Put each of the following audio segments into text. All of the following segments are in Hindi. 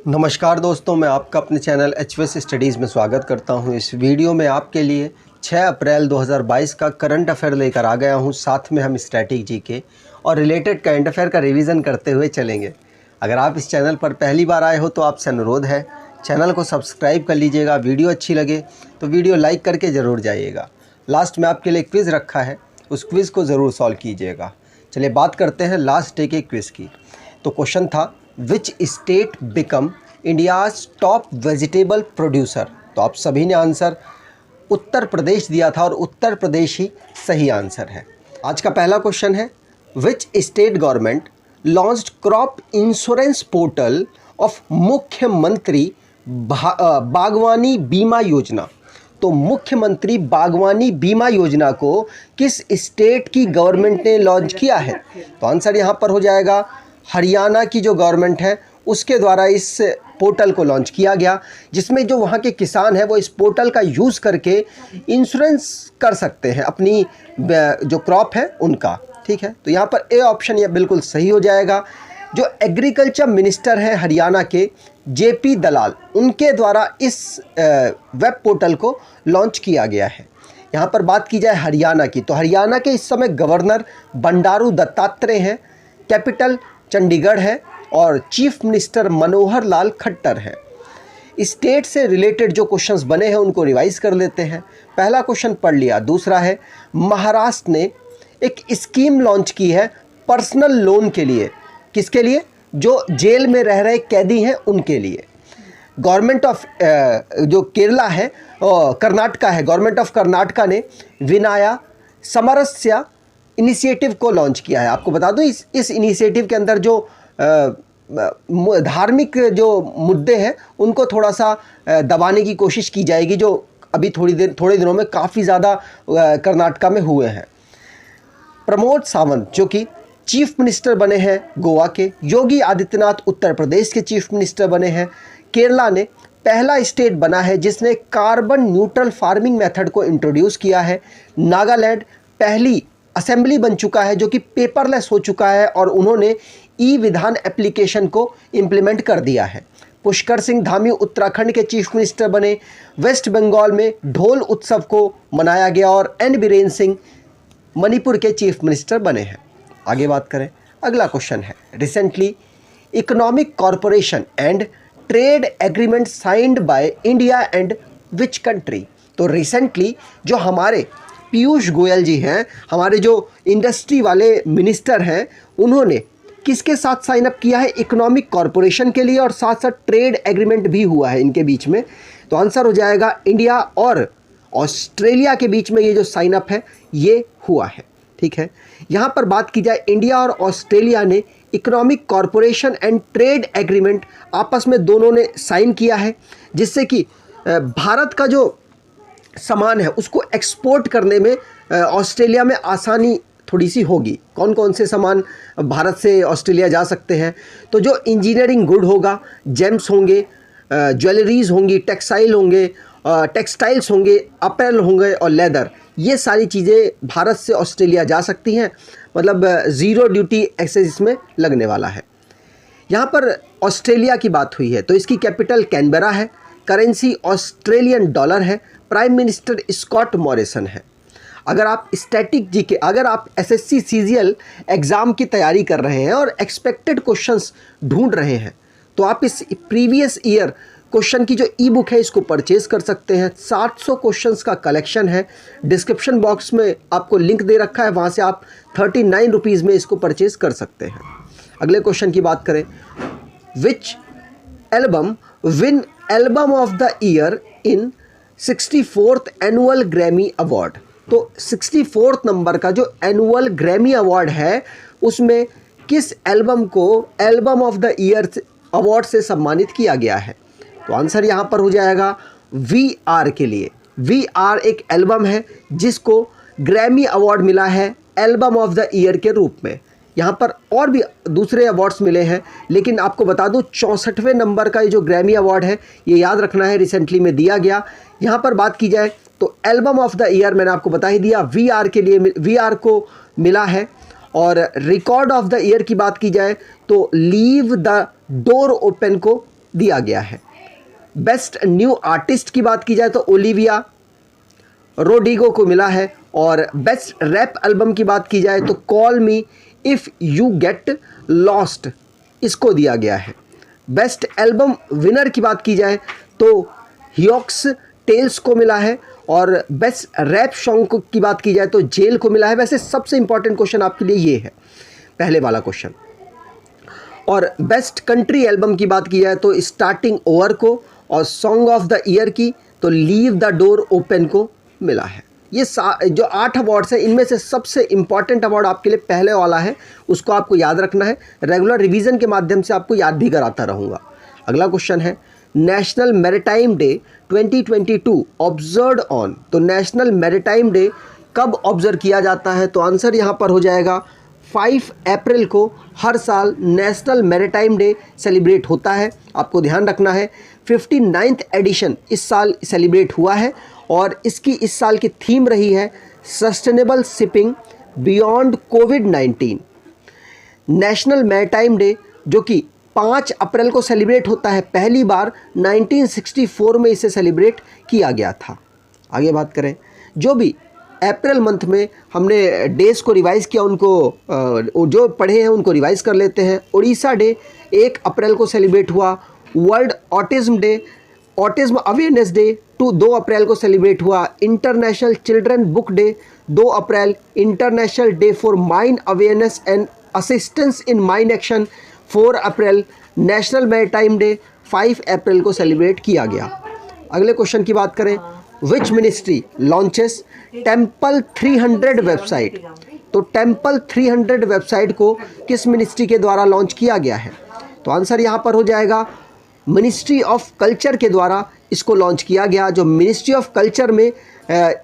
नमस्कार दोस्तों, मैं आपका अपने चैनल एचवीएस स्टडीज़ में स्वागत करता हूं। इस वीडियो में आपके लिए 6 अप्रैल 2022 का करंट अफेयर लेकर आ गया हूं। साथ में हम स्ट्रैटेजी के और रिलेटेड करंट अफेयर का रिवीजन करते हुए चलेंगे। अगर आप इस चैनल पर पहली बार आए हो तो आपसे अनुरोध है, चैनल को सब्सक्राइब कर लीजिएगा। वीडियो अच्छी लगे तो वीडियो लाइक करके ज़रूर जाइएगा। लास्ट में आपके लिए क्विज़ रखा है, उस क्विज़ को ज़रूर सॉल्व कीजिएगा। चलिए बात करते हैं लास्ट डे के क्विज़ की। तो क्वेश्चन था, which state become India's top vegetable producer. तो आप सभी ने आंसर उत्तर प्रदेश दिया था और उत्तर प्रदेश ही सही आंसर है। आज का पहला क्वेश्चन है, which state government launched crop insurance portal of मुख्यमंत्री बागवानी बीमा योजना। तो मुख्यमंत्री बागवानी बीमा योजना को किस स्टेट की गवर्नमेंट ने लॉन्च किया है? तो आंसर यहाँ पर हो जाएगा हरियाणा की जो गवर्नमेंट है उसके द्वारा इस पोर्टल को लॉन्च किया गया, जिसमें जो वहाँ के किसान हैं वो इस पोर्टल का यूज़ करके इंश्योरेंस कर सकते हैं अपनी जो क्रॉप है उनका। ठीक है, तो यहाँ पर ए ऑप्शन ये बिल्कुल सही हो जाएगा। जो एग्रीकल्चर मिनिस्टर हैं हरियाणा के जेपी दलाल, उनके द्वारा इस वेब पोर्टल को लॉन्च किया गया है। यहाँ पर बात की जाए हरियाणा की, तो हरियाणा के इस समय गवर्नर बंडारू दत्तात्रेय हैं, कैपिटल चंडीगढ़ है और चीफ मिनिस्टर मनोहर लाल खट्टर है। स्टेट से रिलेटेड जो क्वेश्चंस बने हैं उनको रिवाइज कर लेते हैं। पहला क्वेश्चन पढ़ लिया। दूसरा है, महाराष्ट्र ने एक स्कीम लॉन्च की है पर्सनल लोन के लिए। किसके लिए? जो जेल में रह रहे कैदी हैं उनके लिए। गवर्नमेंट ऑफ जो केरला है, कर्नाटका है, गवर्नमेंट ऑफ कर्नाटका ने विनाया समरस्या इनिशिएटिव को लॉन्च किया है। आपको बता दूं इस इनिशिएटिव के अंदर जो धार्मिक जो मुद्दे हैं उनको थोड़ा सा दबाने की कोशिश की जाएगी, जो अभी थोड़े दिनों में काफ़ी ज़्यादा कर्नाटका में हुए हैं। प्रमोद सावंत जो कि चीफ मिनिस्टर बने हैं गोवा के, योगी आदित्यनाथ उत्तर प्रदेश के चीफ मिनिस्टर बने हैं। केरला ने पहला स्टेट बना है जिसने कार्बन न्यूट्रल फार्मिंग मेथड को इंट्रोड्यूस किया है। नागालैंड पहली असेंबली बन चुका है जो कि पेपरलेस हो चुका है और उन्होंने ई विधान एप्लीकेशन को इम्प्लीमेंट कर दिया है। पुष्कर सिंह धामी उत्तराखंड के चीफ मिनिस्टर बने। वेस्ट बंगाल में ढोल उत्सव को मनाया गया और एन बीरेन सिंह मणिपुर के चीफ मिनिस्टर बने हैं। आगे बात करें, अगला क्वेश्चन है, recently economic corporation and trade agreement signed by India and which country. तो रिसेंटली जो हमारे पीयूष गोयल जी हैं, हमारे जो इंडस्ट्री वाले मिनिस्टर हैं, उन्होंने किसके साथ साइन अप किया है? इकोनॉमिक कॉरपोरेशन के लिए, और साथ साथ ट्रेड एग्रीमेंट भी हुआ है इनके बीच में। तो आंसर हो जाएगा इंडिया और ऑस्ट्रेलिया के बीच में ये जो साइन अप है ये हुआ है। ठीक है, यहाँ पर बात की जाए, इंडिया और ऑस्ट्रेलिया ने economic corporation and trade agreement आपस में दोनों ने साइन किया है, जिससे कि भारत का जो सामान है उसको एक्सपोर्ट करने में ऑस्ट्रेलिया में आसानी थोड़ी सी होगी। कौन कौन से सामान भारत से ऑस्ट्रेलिया जा सकते हैं? तो जो इंजीनियरिंग गुड होगा, जेम्स होंगे, ज्वेलरीज होंगी, टेक्सटाइल्स होंगे, अपैरल होंगे और लेदर, ये सारी चीज़ें भारत से ऑस्ट्रेलिया जा सकती हैं। मतलब ज़ीरो ड्यूटी एक्सेस इसमें लगने वाला है। यहाँ पर ऑस्ट्रेलिया की बात हुई है तो इसकी कैपिटल कैनबरा है, करेंसी ऑस्ट्रेलियन डॉलर है, प्राइम मिनिस्टर स्कॉट मॉरिसन है। अगर आप स्टैटिक जीके, अगर आप एसएससी सीजीएल एग्ज़ाम की तैयारी कर रहे हैं और एक्सपेक्टेड क्वेश्चंस ढूंढ रहे हैं तो आप इस प्रीवियस ईयर क्वेश्चन की जो ई बुक है इसको परचेज़ कर सकते हैं। 700 क्वेश्चंस का कलेक्शन है। डिस्क्रिप्शन बॉक्स में आपको लिंक दे रखा है, वहाँ से आप 39 रुपीज़ में इसको परचेज़ कर सकते हैं। अगले क्वेश्चन की बात करें, which album win album of the year in 64th annual Grammy award. तो 64th नंबर का जो एनुअल ग्रैमी अवार्ड है उसमें किस एल्बम को album of the year award से सम्मानित किया गया है? तो आंसर यहाँ पर हो जाएगा VR के लिए। VR एक एल्बम है जिसको ग्रैमी अवार्ड मिला है एल्बम ऑफ द ईयर के रूप में। यहाँ पर और भी दूसरे अवार्ड्स मिले हैं, लेकिन आपको बता दूं 64वें नंबर का ये जो ग्रैमी अवार्ड है ये याद रखना है, रिसेंटली में दिया गया। यहाँ पर बात की जाए तो एल्बम ऑफ द ईयर मैंने आपको बता ही दिया, VR के लिए VR को मिला है। और रिकॉर्ड ऑफ द ईयर की बात की जाए तो लीव द डोर ओपन को दिया गया है। बेस्ट न्यू आर्टिस्ट की बात की जाए तो ओलिविया रोड्रिगो को मिला है, और बेस्ट रैप एल्बम की बात की जाए तो call me if you get lost इसको दिया गया है। बेस्ट एल्बम विनर की बात की जाए तो हियोक्स टेल्स को मिला है, और बेस्ट रैप सॉन्ग की बात की जाए तो जेल को मिला है। वैसे सबसे इंपॉर्टेंट क्वेश्चन आपके लिए ये है, पहले वाला क्वेश्चन। और बेस्ट कंट्री एल्बम की बात की जाए तो स्टार्टिंग ओवर को, और सॉन्ग ऑफ द ईयर की तो लीव द डोर ओपन को मिला है। ये जो 8 अवार्ड्स हैं, इनमें से सबसे इम्पॉर्टेंट अवार्ड आपके लिए पहले वाला है, उसको आपको याद रखना है। रेगुलर रिवीजन के माध्यम से आपको याद भी कराता रहूँगा। अगला क्वेश्चन है, national maritime day 2022 observed on, तो नेशनल मैरीटाइम डे कब ऑब्जर्व किया जाता है? तो आंसर यहाँ पर हो जाएगा 5 अप्रैल को हर साल नेशनल मैरीटाइम डे सेलिब्रेट होता है। आपको ध्यान रखना है 59th एडिशन इस साल सेलिब्रेट हुआ है, और इसकी इस साल की थीम रही है सस्टेनेबल शिपिंग बियॉन्ड कोविड-19। नेशनल मैरीटाइम डे जो कि 5 अप्रैल को सेलिब्रेट होता है, पहली बार 1964 में इसे सेलिब्रेट किया गया था। आगे बात करें, जो भी अप्रैल मंथ में हमने डेज़ को रिवाइज़ किया, उनको जो पढ़े हैं उनको रिवाइज़ कर लेते हैं। उड़ीसा डे 1 अप्रैल को सेलिब्रेट हुआ। World autism day, autism awareness day 2 अप्रैल को सेलिब्रेट हुआ। International children book day 2 April. International day for mine awareness and assistance in mine action 4 April. National maritime day 5 अप्रैल को सेलिब्रेट किया गया। अगले क्वेश्चन की बात करें, which ministry launches temple 300 website, तो टेम्पल 300 वेबसाइट को किस मिनिस्ट्री के द्वारा लॉन्च किया गया है? तो आंसर यहाँ पर हो जाएगा मिनिस्ट्री ऑफ कल्चर के द्वारा इसको लॉन्च किया गया। जो मिनिस्ट्री ऑफ कल्चर में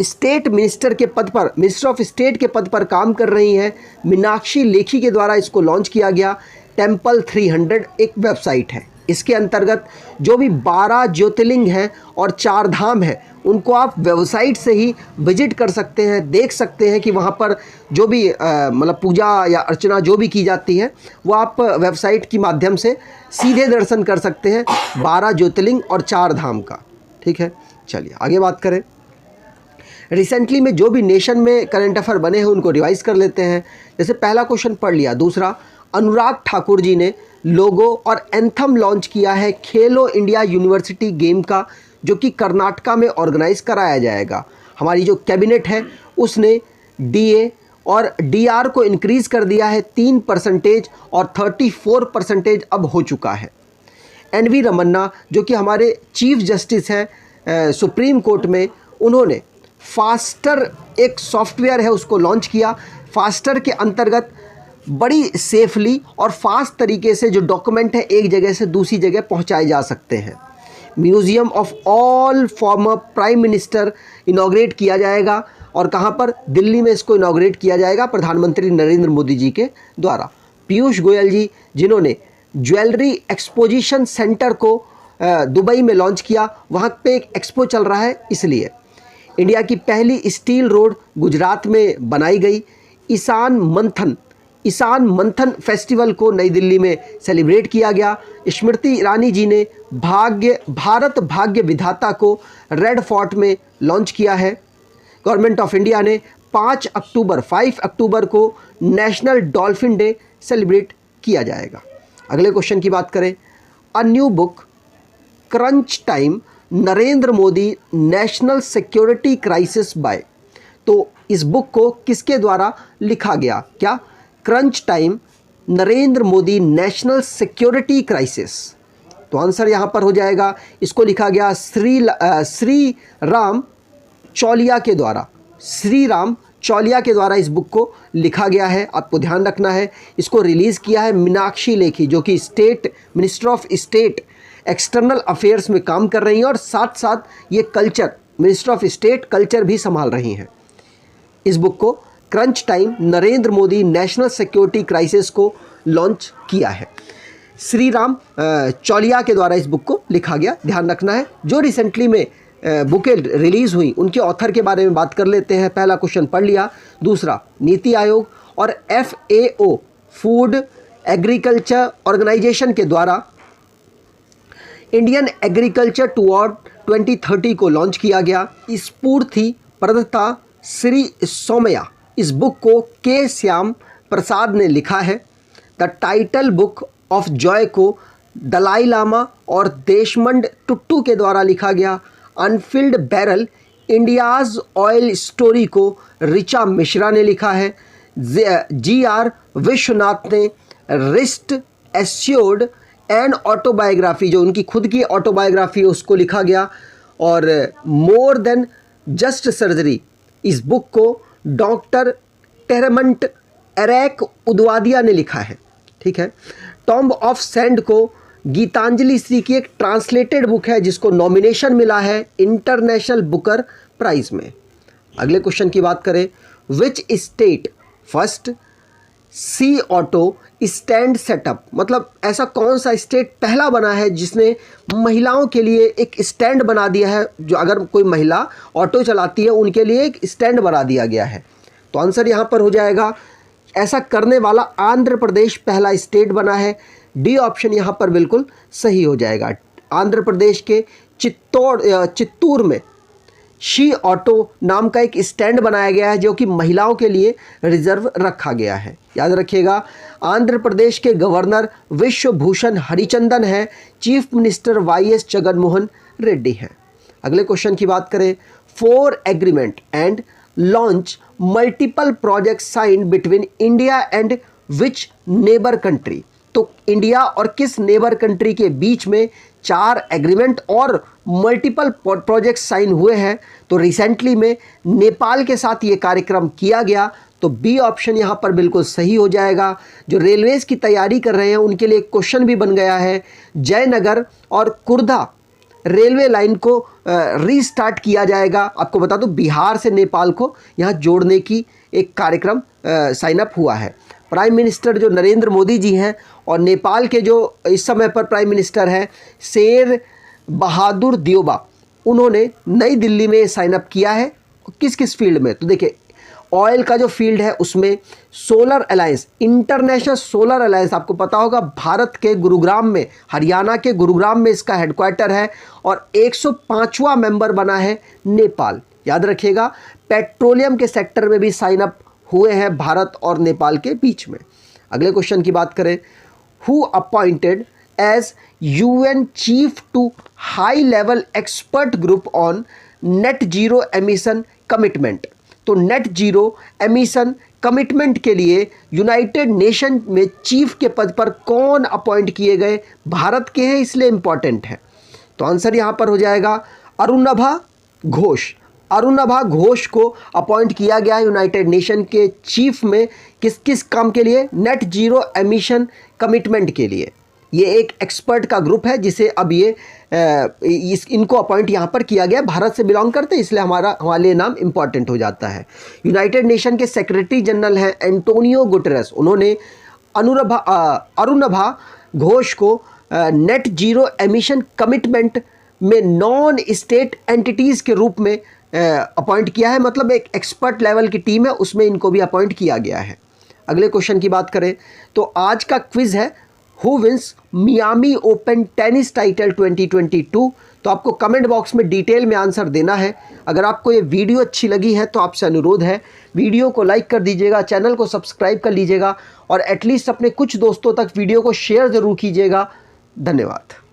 स्टेट मिनिस्टर के पद पर, मिनिस्टर ऑफ स्टेट के पद पर काम कर रही हैं मीनाक्षी लेखी के द्वारा इसको लॉन्च किया गया। टेम्पल 300 एक वेबसाइट है, इसके अंतर्गत जो भी 12 ज्योतिर्लिंग हैं और 4 धाम हैं उनको आप वेबसाइट से ही विजिट कर सकते हैं, देख सकते हैं कि वहाँ पर जो भी मतलब पूजा या अर्चना जो भी की जाती है वो आप वेबसाइट के माध्यम से सीधे दर्शन कर सकते हैं 12 ज्योतिर्लिंग और 4 धाम का। ठीक है, चलिए आगे बात करें। रिसेंटली में जो भी नेशन में करंट अफेयर बने हैं उनको रिवाइज कर लेते हैं। जैसे पहला क्वेश्चन पढ़ लिया। दूसरा, अनुराग ठाकुर जी ने लोगो और एंथम लॉन्च किया है खेलो इंडिया यूनिवर्सिटी गेम का, जो कि कर्नाटका में ऑर्गेनाइज कराया जाएगा। हमारी जो कैबिनेट है उसने डीए और डीआर को इंक्रीज़ कर दिया है 3% और 34% अब हो चुका है। एनवी रमन्ना जो कि हमारे चीफ जस्टिस हैं सुप्रीम कोर्ट में, उन्होंने फास्टर एक सॉफ्टवेयर है उसको लॉन्च किया। फास्टर के अंतर्गत बड़ी सेफली और फास्ट तरीके से जो डॉक्यूमेंट है एक जगह से दूसरी जगह पहुंचाए जा सकते हैं। Museum of all former prime minister inaugurate किया जाएगा, और कहां पर? दिल्ली में इसको इनॉग्रेट किया जाएगा प्रधानमंत्री नरेंद्र मोदी जी के द्वारा। पीयूष गोयल जी जिन्होंने ज्वेलरी एक्सपोजिशन सेंटर को दुबई में लॉन्च किया, वहां पे एक एक्सपो चल रहा है इसलिए। इंडिया की पहली स्टील रोड गुजरात में बनाई गई। ईशान मंथन फेस्टिवल को नई दिल्ली में सेलिब्रेट किया गया। स्मृति ईरानी जी ने भारत भाग्य विधाता को रेड फोर्ट में लॉन्च किया है। गवर्नमेंट ऑफ इंडिया ने 5 अक्टूबर को नेशनल डॉल्फिन डे सेलिब्रेट किया जाएगा। अगले क्वेश्चन की बात करें। A new book crunch time Narendra Modi national security crisis by, तो इस बुक को किसके द्वारा लिखा गया? क्या? Crunch time Narendra Modi national security crisis. तो आंसर यहाँ पर हो जाएगा, इसको लिखा गया श्री राम चौलिया के द्वारा। श्री राम चौलिया के द्वारा इस बुक को लिखा गया है। आपको ध्यान रखना है, इसको रिलीज़ किया है मीनाक्षी लेखी जो कि minister of state external affairs में काम कर रही हैं, और साथ साथ ये culture, minister of state culture भी संभाल रही हैं। इस बुक को crunch time Narendra Modi national security crisis को लॉन्च किया है। श्री राम चौलिया के द्वारा इस बुक को लिखा गया, ध्यान रखना है। जो रिसेंटली में बुकें रिलीज़ हुई उनके ऑथर के बारे में बात कर लेते हैं। पहला क्वेश्चन पढ़ लिया। दूसरा, नीति आयोग और FAO फूड एग्रीकल्चर ऑर्गेनाइजेशन के द्वारा इंडियन एग्रीकल्चर टुवर्ड 2030 को लॉन्च किया गया। स्फूर्ति प्रदाता श्री सोमया, इस बुक को के श्याम प्रसाद ने लिखा है। The title book of Joy को दलाई लामा और देशमंड टुट्टू के द्वारा लिखा गया। Anfield barrel India's oil story को ऋचा मिश्रा ने लिखा है। जी.आर. विश्वनाथ ने रिस्ट एश्योर्ड एंड ऑटोबायोग्राफी, जो उनकी खुद की ऑटोबायोग्राफी है, उसको लिखा गया। और मोर देन जस्ट सर्जरी, इस बुक को डॉक्टर टेरमंट एरैक उदवादिया ने लिखा है। ठीक है। टॉम्ब ऑफ सैंड को गीतांजलि श्री की एक ट्रांसलेटेड बुक है जिसको नॉमिनेशन मिला है इंटरनेशनल बुकर प्राइज में। अगले क्वेश्चन की बात करें, which state first C auto stand setup, मतलब ऐसा कौन सा स्टेट पहला बना है जिसने महिलाओं के लिए एक स्टैंड बना दिया है, जो अगर कोई महिला ऑटो चलाती है उनके लिए एक स्टैंड बना दिया गया है। तो आंसर यहाँ पर हो जाएगा, ऐसा करने वाला आंध्र प्रदेश पहला स्टेट बना है। डी ऑप्शन यहाँ पर बिल्कुल सही हो जाएगा। आंध्र प्रदेश के चित्तूर में शी ऑटो नाम का एक स्टैंड बनाया गया है जो कि महिलाओं के लिए रिजर्व रखा गया है। याद रखिएगा, आंध्र प्रदेश के गवर्नर विश्वभूषण हरिचंदन है, chief minister Y S. Jaganmohan Reddy है। अगले क्वेश्चन की बात करें, four agreement and launch multiple project sign between India and which neighbour country, तो इंडिया और किस नेबर कंट्री के बीच में 4 एग्रीमेंट और मल्टीपल प्रोजेक्ट साइन हुए हैं। तो रिसेंटली में नेपाल के साथ ये कार्यक्रम किया गया। तो बी ऑप्शन यहाँ पर बिल्कुल सही हो जाएगा। जो रेलवेज की तैयारी कर रहे हैं उनके लिए क्वेश्चन भी बन गया है। जयनगर और कुर्धा रेलवे लाइन को रीस्टार्ट किया जाएगा। आपको बता दूं, बिहार से नेपाल को यहाँ जोड़ने की एक कार्यक्रम साइन अप हुआ है। प्राइम मिनिस्टर जो नरेंद्र मोदी जी हैं और नेपाल के जो इस समय पर प्राइम मिनिस्टर हैं शेर बहादुर देउबा, उन्होंने नई दिल्ली में साइन अप किया है। किस किस फील्ड में, तो देखिए ऑयल का जो फील्ड है उसमें solar alliance, international solar alliance, आपको पता होगा भारत के गुरुग्राम में, हरियाणा के गुरुग्राम में इसका हेडक्वार्टर है और 105वां मेंबर बना है नेपाल। याद रखिएगा, पेट्रोलियम के सेक्टर में भी साइन अप हुए हैं भारत और नेपाल के बीच में। अगले क्वेश्चन की बात करें, who appointed as UN chief to high level expert group on net zero emission commitment, तो नेट जीरो एमिशन कमिटमेंट के लिए यूनाइटेड नेशन में चीफ के पद पर कौन अपॉइंट किए गए, भारत के हैं इसलिए इंपॉर्टेंट है। तो आंसर यहाँ पर हो जाएगा अरुणभा घोष। अरुणभा घोष को अपॉइंट किया गया यूनाइटेड नेशन के चीफ में किस किस काम के लिए, नेट जीरो एमिशन कमिटमेंट के लिए। ये एक एक्सपर्ट का ग्रुप है जिसे अब इनको अपॉइंट यहाँ पर किया गया। भारत से बिलोंग करते हैं इसलिए हमारे लिए नाम इंपॉर्टेंट हो जाता है। यूनाइटेड नेशन के सेक्रेटरी जनरल हैं एंटोनियो गुटेरेस, उन्होंने अरुणभा घोष को नेट जीरो एमिशन कमिटमेंट में नॉन स्टेट एंटिटीज़ के रूप में अपॉइंट किया है, मतलब एक एक्सपर्ट लेवल की टीम है उसमें इनको भी अपॉइंट किया गया है। अगले क्वेश्चन की बात करें तो आज का क्विज़ है, who wins Miami open tennis title 2022। तो आपको कमेंट बॉक्स में डिटेल में आंसर देना है। अगर आपको ये वीडियो अच्छी लगी है तो आपसे अनुरोध है वीडियो को लाइक कर दीजिएगा, चैनल को सब्सक्राइब कर लीजिएगा और एटलीस्ट अपने कुछ दोस्तों तक वीडियो को शेयर ज़रूर कीजिएगा। धन्यवाद।